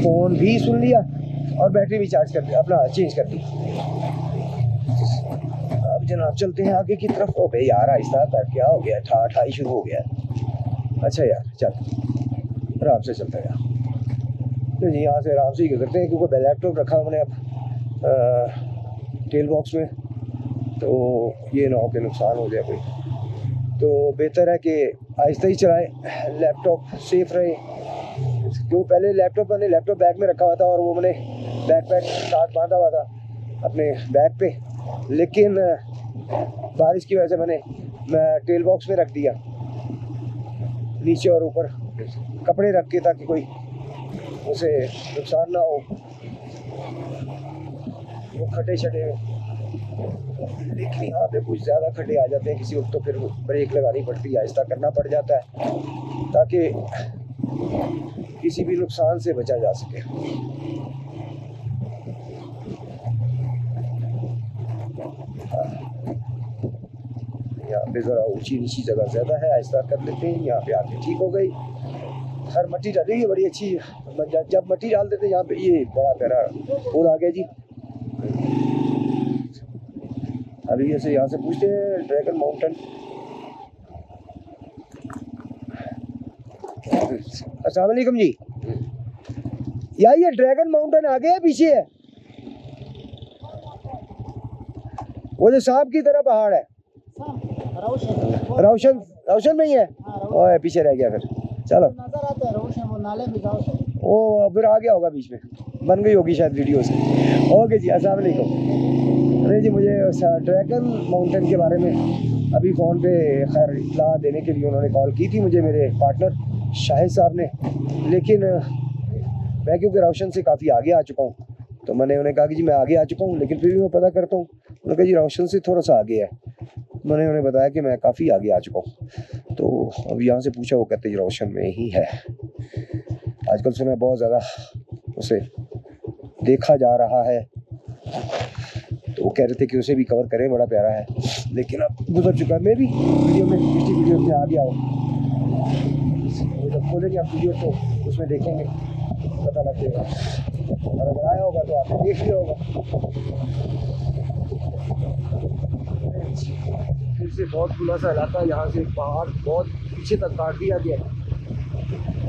Phone भी सुन लिया और बैटरी भी चार्ज कर दी, अपना चेंज कर दी। अब जनाब चलते हैं आगे की तरफ। ओ भाई यार आहिस्ता कर, क्या हो गया, ठा शुरू हो गया। अच्छा यार चल आराम से चलता है यार। तो जी यहाँ से आराम से ही गुजरते हैं, क्योंकि लैपटॉप रखा हमने अब टेल बॉक्स में, तो ये ना हो के नुकसान हो जाए कोई, तो बेहतर है कि आहिस्ता ही चलाएं, लैपटॉप सेफ रहे। क्यों पहले मैंने लैपटॉप बैग में रखा हुआ था और वो मैंने बैकपैक साथ बांधा हुआ था अपने बैग पे, लेकिन बारिश की वजह से मैं टेल बॉक्स में रख दिया नीचे और ऊपर कपड़े रख के, ताकि कोई उसे नुकसान ना हो, वो खड्डे शड्डे। लेकिन यहाँ पे कुछ ज़्यादा खड्डे आ जाते हैं किसी वक्त, तो फिर ब्रेक लगानी पड़ती है, आहिस्ता करना पड़ जाता है ताकि किसी भी नुकसान से बचा जा सके। यहाँ पे ज़रा ऊंची नीची जगह ज़्यादा है, आहिस्ता कर लेते हैं। यहाँ पे आके ठीक हो गई। हर मट्टी डाली है बड़ी अच्छी, जब मट्टी डाल देते हैं यहाँ पे, ये बड़ा प्यारा फूल आ गया जी। अभी ऐसे यहाँ से पूछते हैं ड्रैगन माउंटेन। अस्सलाम वालेकुम जी। यार ये ड्रैगन माउंटेन आगे है पीछे है? वो जो सांप की तरह पहाड़ है, रोशन में ही है। ओए पीछे रह गया फिर, चलो नजर आता है रोशन, वो नाले में जाओ से। ओ फिर आ गया होगा, बीच में बन गई होगी शायद वीडियो से। ओके जी, अस्सलाम वालेकुम। अरे जी मुझे ड्रैगन माउंटेन के बारे में अभी फ़ोन पे खैर इत्तला देने के लिए उन्होंने कॉल की थी मुझे, मेरे पार्टनर शाहिद साहब ने। लेकिन मैं क्योंकि रोशन से काफ़ी आगे आ चुका हूँ, तो मैंने उन्हें कहा कि जी मैं आगे आ चुका हूँ, लेकिन फिर भी मैं पता करता हूँ। उन्होंने कहा जी रोशन से थोड़ा सा आगे है। मैंने उन्हें बताया कि मैं काफ़ी आगे आ चुका हूँ। तो अब यहाँ से पूछा, वो कहते जी रोशन में ही है। आजकल सुना है बहुत ज़्यादा उसे देखा जा रहा है, तो वो कह रहे थे कि उसे भी कवर करें, बड़ा प्यारा है। लेकिन अब गुजर चुका है। मैं भी वीडियो में, पिछली वीडियो में आ गया हो, वो जब खोलेंगे आप वीडियो तो उसमें देखेंगे, पता लगेगा। और अगर आया होगा तो आपने देख लिया होगा। फिर से बहुत खुला सा इलाका, यहाँ से पहाड़ बहुत पीछे तक काट दिया गया,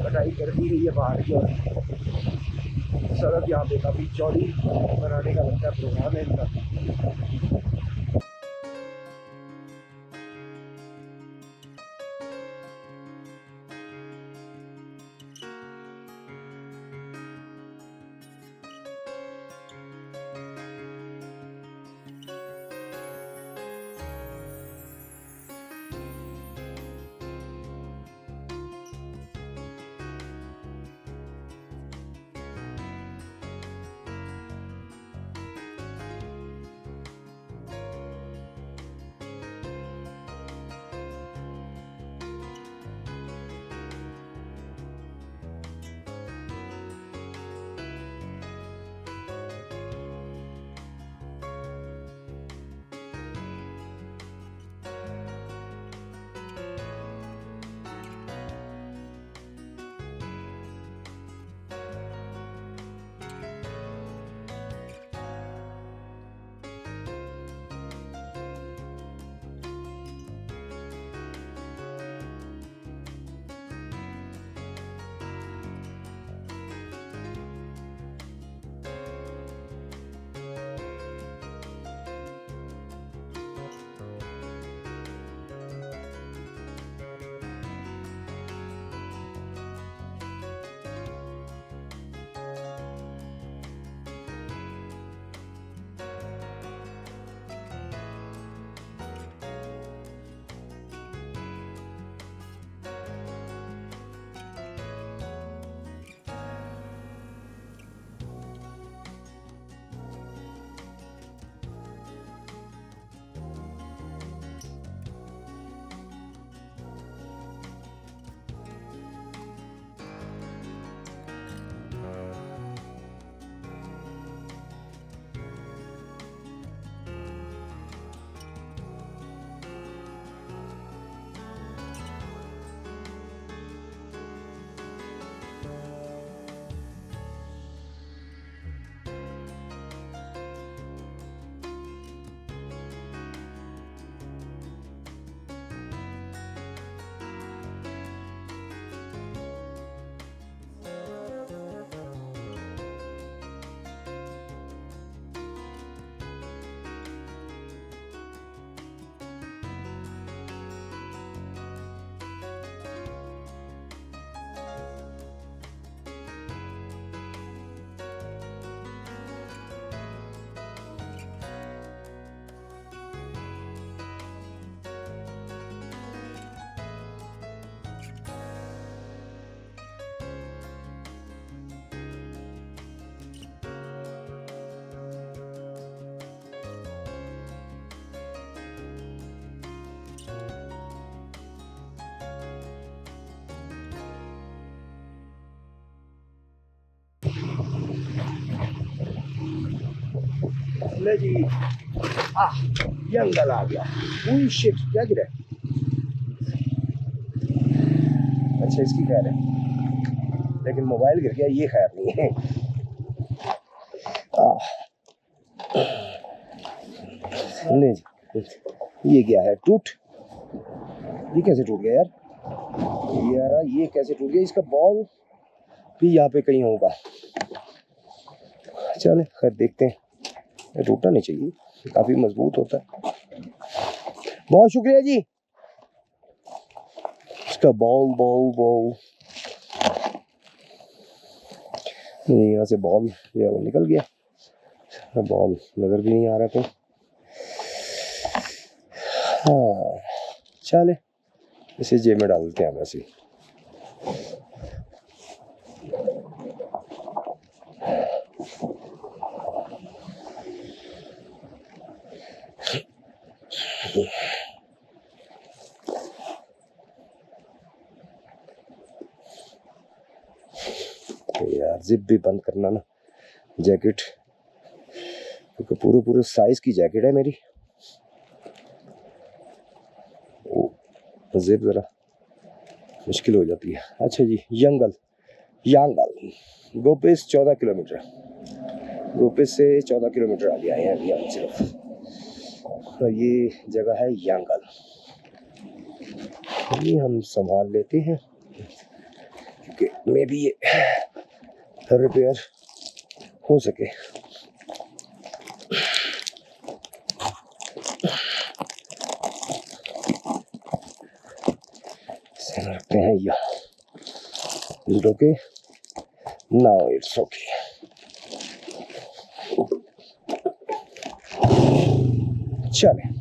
कटाई कर दी गई है पहाड़ की। और सड़क यहाँ पे काफ़ी चौड़ी बनाने का लगता है प्रोग्राम है इनका। ले जी, जंगल आ गया। ओह शिट, क्या गिरा है? अच्छा इसकी खैर है, लेकिन मोबाइल गिर गया, ये खैर नहीं है। ले जी, ये क्या है? टूट, ये कैसे टूट गया यार? यार ये कैसे टूट गया? इसका बॉल भी यहाँ पे कहीं होगा। चले खैर देखते हैं, ये टूटना नहीं चाहिए, काफी मजबूत होता है। बहुत शुक्रिया जी। इसका बॉल बॉल बॉल, यहाँ से बॉल या वो निकल गया, बॉल नजर भी नहीं आ रहा कहीं। हाँ चले, इसे जेब में डाल देते हैं वैसे। यार जिप भी बंद करना ना, जैकेट, क्योंकि पूरे पूरे साइज की जैकेट है मेरी। जिप जरा मुश्किल हो जाती है। अच्छा जी, यंगल यांगल गोपेस 14 किलोमीटर, गोपेस से 14 किलोमीटर आगे आए हैं अभी हम सिर्फ। तो ये जगह है यांगल, ये हम संभाल लेते हैं क्योंकि मे भी ये रिपेयर हो सके। इसे रखते हैं यहाँ। It's okay, now it's okay. चले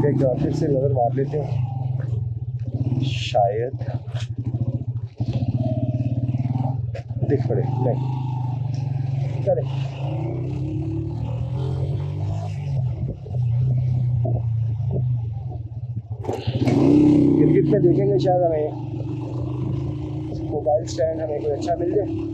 एक बार फिर से नजर मार लेते हैं, शायद दिख पड़े। नहीं, चले गिरगिट में देखेंगे, शायद हमें मोबाइल स्टैंड हमें कोई अच्छा मिल जाए।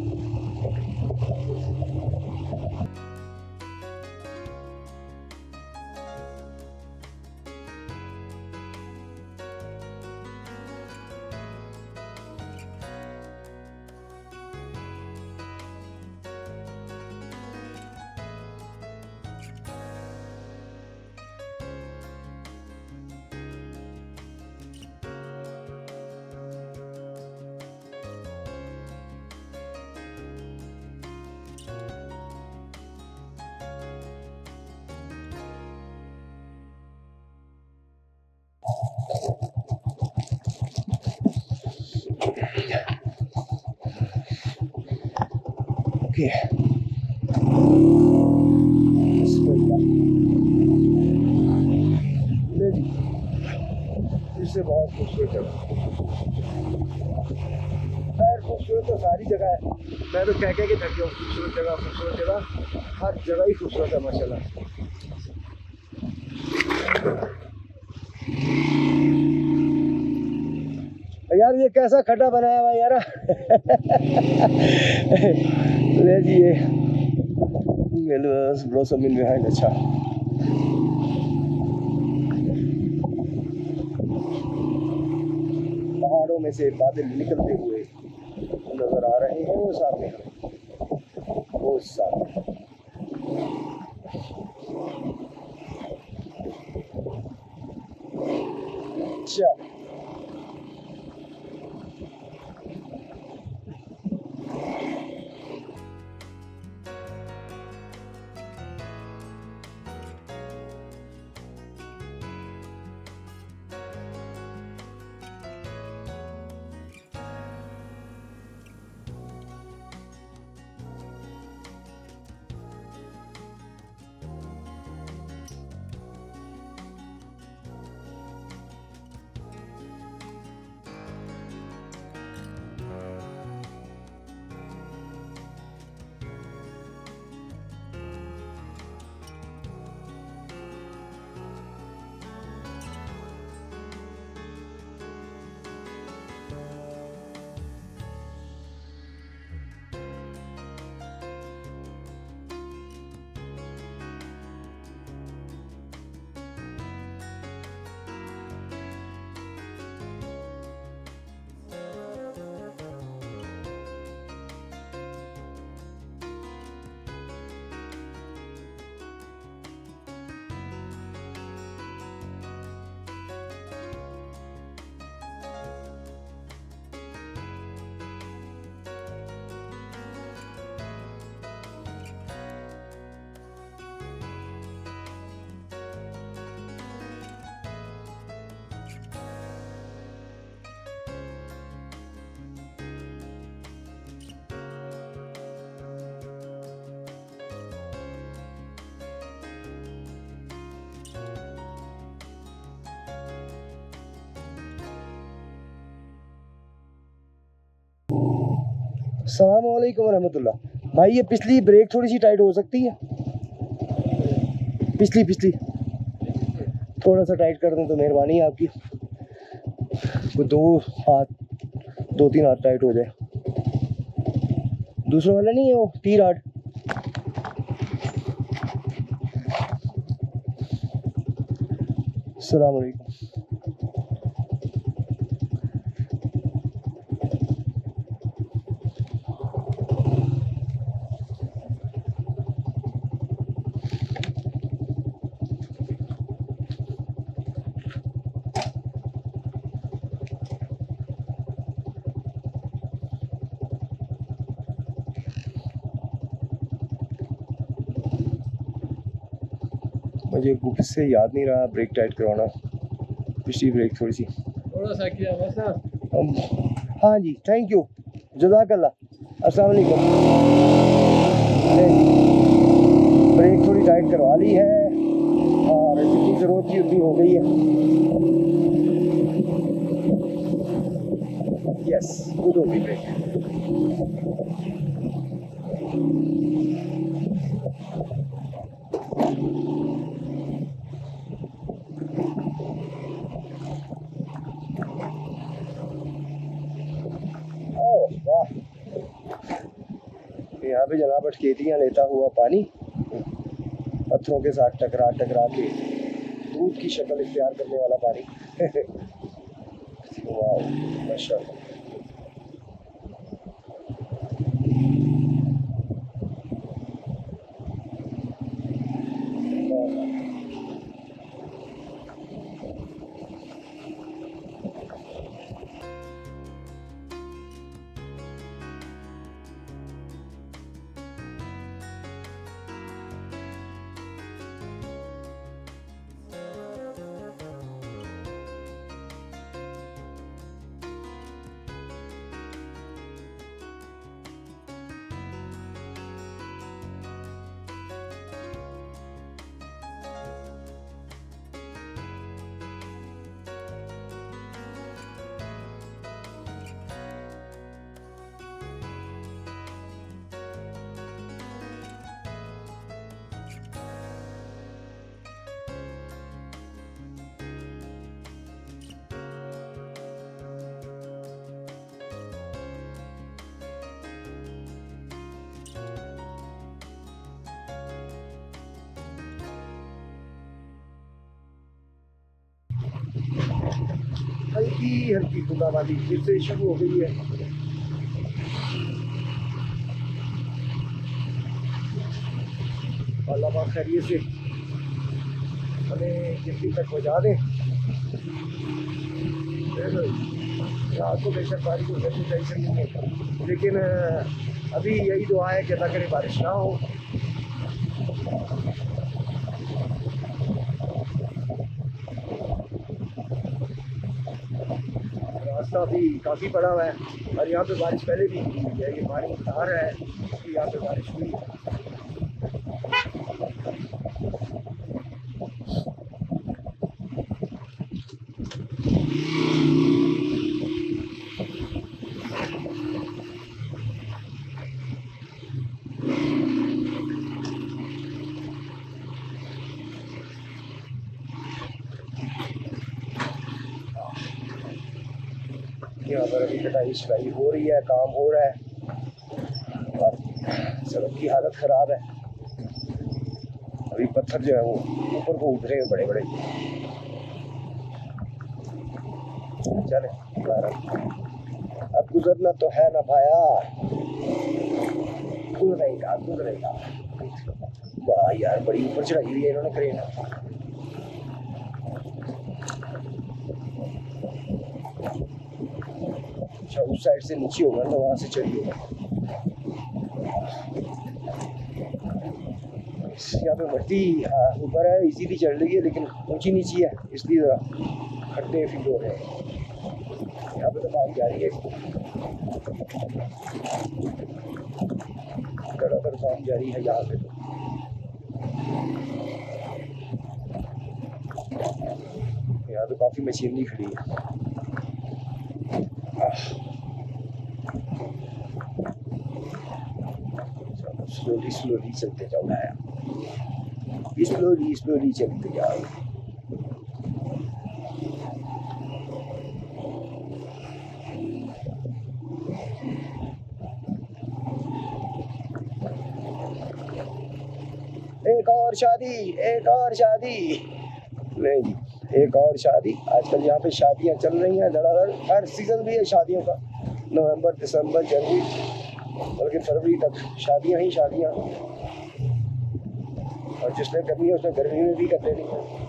ओके, इससे बहुत खूबसूरत जगह। खैर खूबसूरत तो सारी जगह है, मैं तो कह के थक गया हूँ। खूबसूरत जगह, हर जगह ही खूबसूरत है माशाल्लाह। यार ये कैसा खड्डा बनाया हुआ यार। ले जी, ये ब्लॉसम इन बिहाइंड। अच्छा पहाड़ों में से बादल निकलते हुए नजर आ रहे हैं, वो सामने, वो सामने। चल अस्सलाम वालेकुम रहमतुल्लाह। भाई ये पिछली ब्रेक थोड़ी सी टाइट हो सकती है, पिछली थोड़ा सा टाइट कर दें तो मेहरबानी है आपकी। वो 2 3 हाथ टाइट हो जाए। दूसरा वाला नहीं है वो तीर हाथ। अस्सलाम वालेकुम। मुझे बुक से याद नहीं रहा ब्रेक टाइट करवाना, पिछली ब्रेक थोड़ी सी थोड़ा सा किया बस ना। हाँ जी, थैंक यू, जज़ाकल्लाह। अस्सलाम वालेकुम। ब्रेक थोड़ी टाइट करवा ली है और जितनी ज़रूरत थी उतनी हो गई है। यस, गुड हो गई ब्रेक। वाह, यहाँ पे जनाब अटकेतियाँ लेता हुआ पानी पत्थरों के साथ टकरा टकरा के दूध की शक्ल इख्तियार करने वाला पानी। वाह माशाअल्लाह। हल्की हल्की बूंदाबांदी फिर से शुरू हो गई है। अल्लाह पाक खैरियत से हमें किसी तक पहुँचा दें। रात को बेशक बारिश हो सकती, टेंशन नहीं है, लेकिन अभी यही दुआ है कि अल्लाह करे बारिश ना हो। रास्ता भी काफ़ी बड़ा हुआ है और यहाँ पे बारिश पहले भी हुई है, ये पानी आ रहा है, इसलिए यहाँ पे बारिश हुई है। यहाँ पर अभी कटाई शटाई हो रही है, काम हो रहा है और सड़क की हालत ख़राब है। अभी पत्थर जो है वो ऊपर को उठ रहे हैं बड़े बड़े। चले अब गुजरना तो है ना भाया, गुजरेगा। वाह यार, बड़ी ऊपर चढ़ाई हुई है इन्होंने क्रेन। अच्छा, उस साइड से नीचे होगा ना, वहाँ से चढ़ी होगा। यहाँ पे मट्टी ऊपर है, इजीली चढ़ रही है, लेकिन ऊंची नीची है, इसलिए ज़रा खड्डे फील हो रहे हैं। यहाँ पे तो काम जारी है, धड़ाधड़ काम जारी है यहाँ पे तो। यहाँ तो काफ़ी मशीनरी खड़ी है। स्लोली स्लोली चलते जाओ आया, स्लोली स्लोली चलते जाओ। एक और शादी, एक और शादी, नहीं जी, एक और शादी। आजकल यहाँ पे शादियाँ चल रही हैं धड़ाधड़, हर सीजन भी है शादियों का, नवंबर दिसंबर जनवरी बल्कि फरवरी तक शादियाँ ही शादियाँ। और जिसमें गर्मी है उसमें गर्मी में भी कर देनी है।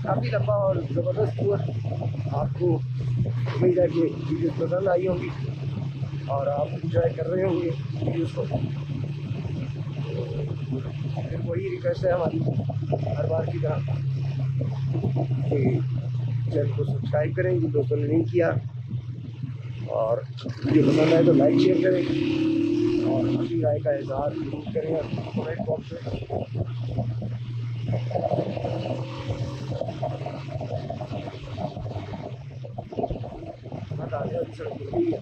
काफ़ी लंबा और ज़बरदस्त टूर, आपको उम्मीद है कि वीडियो पसंद आई होंगी और आप इंजॉय कर रहे होंगे वीडियोस को। फिर वही रिक्वेस्ट है हमारी हर बार की तरह कि चैनल को सब्सक्राइब करें जिन दोस्तों ने नहीं किया, और वीडियो पसंद आए तो लाइक शेयर करें और अपनी राय का इजहार जरूर करें कमेंट बॉक्स में। आने वाली सड़क खुल गई है।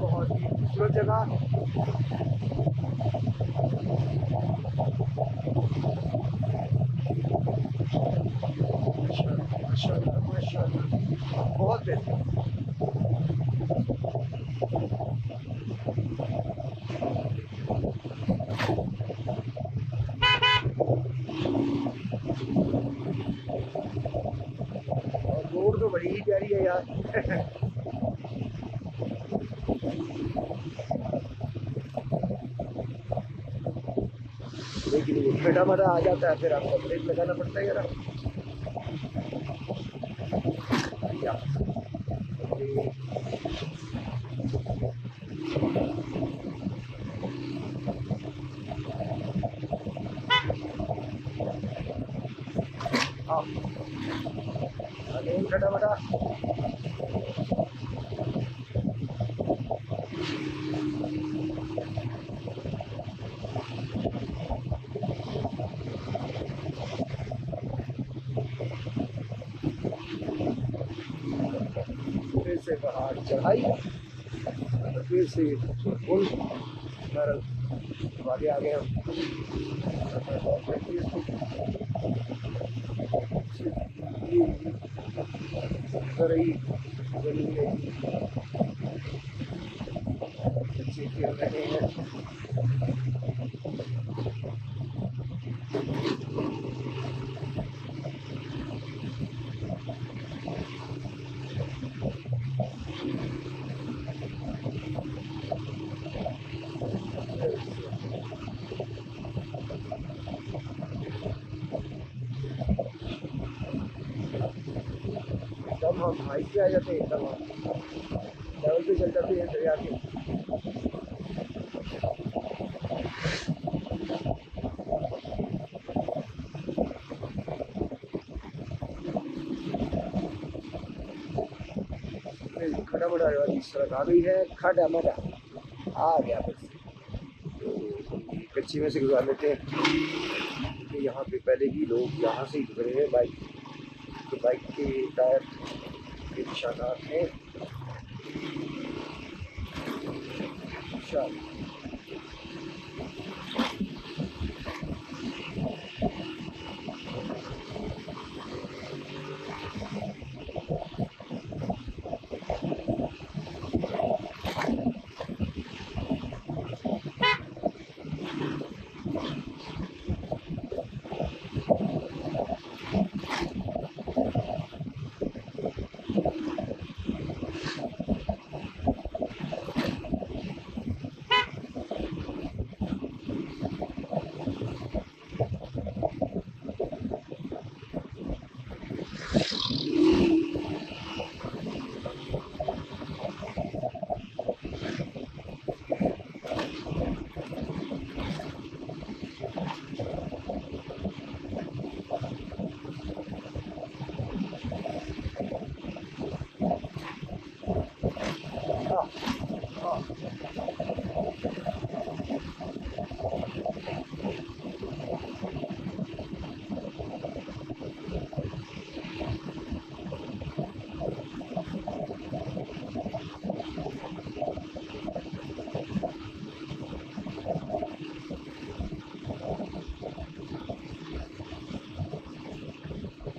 खूबसूरत जगह। बहुत बेहतर। रोड तो बड़ी ही प्यारी है यार। लेकिन ये छोटा मोटा आ जाता है, फिर आपको ब्रेक लगाना पड़ता है यार। छोटा मोटा फिर से पहाड़ चढ़ाई, फिर से पुल, आगे आ गए हम। रही जमीन में बच्चे खेल रहे हैं। एकदम हम हाइट पे आ जाते हैं, एकदम लेवल पे चल जाते हैं दरिया के। खड़ा बड़ा सड़क आ गई है, खड़ा मड़ा आ गया बस। कच्ची में से गुजार लेते हैं, क्योंकि यहाँ पे पहले भी लोग यहाँ से ही गुजरे हैं बाइक, तो बाइक के टायर के निशानात हैं।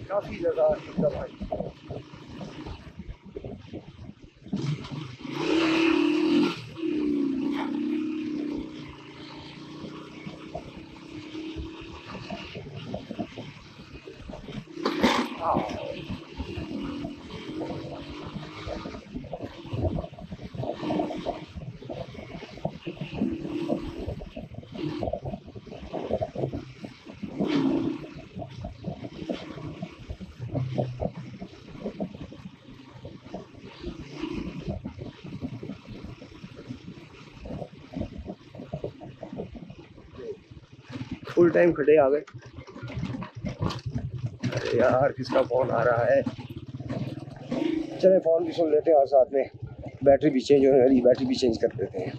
काफी ज्यादा एकदम है। फुल टाइम खड़े आ गए। अरे यार किसका फोन आ रहा है, चले फोन भी सुन लेते हैं और साथ में बैटरी भी चेंज होने वाली, बैटरी भी चेंज कर देते हैं।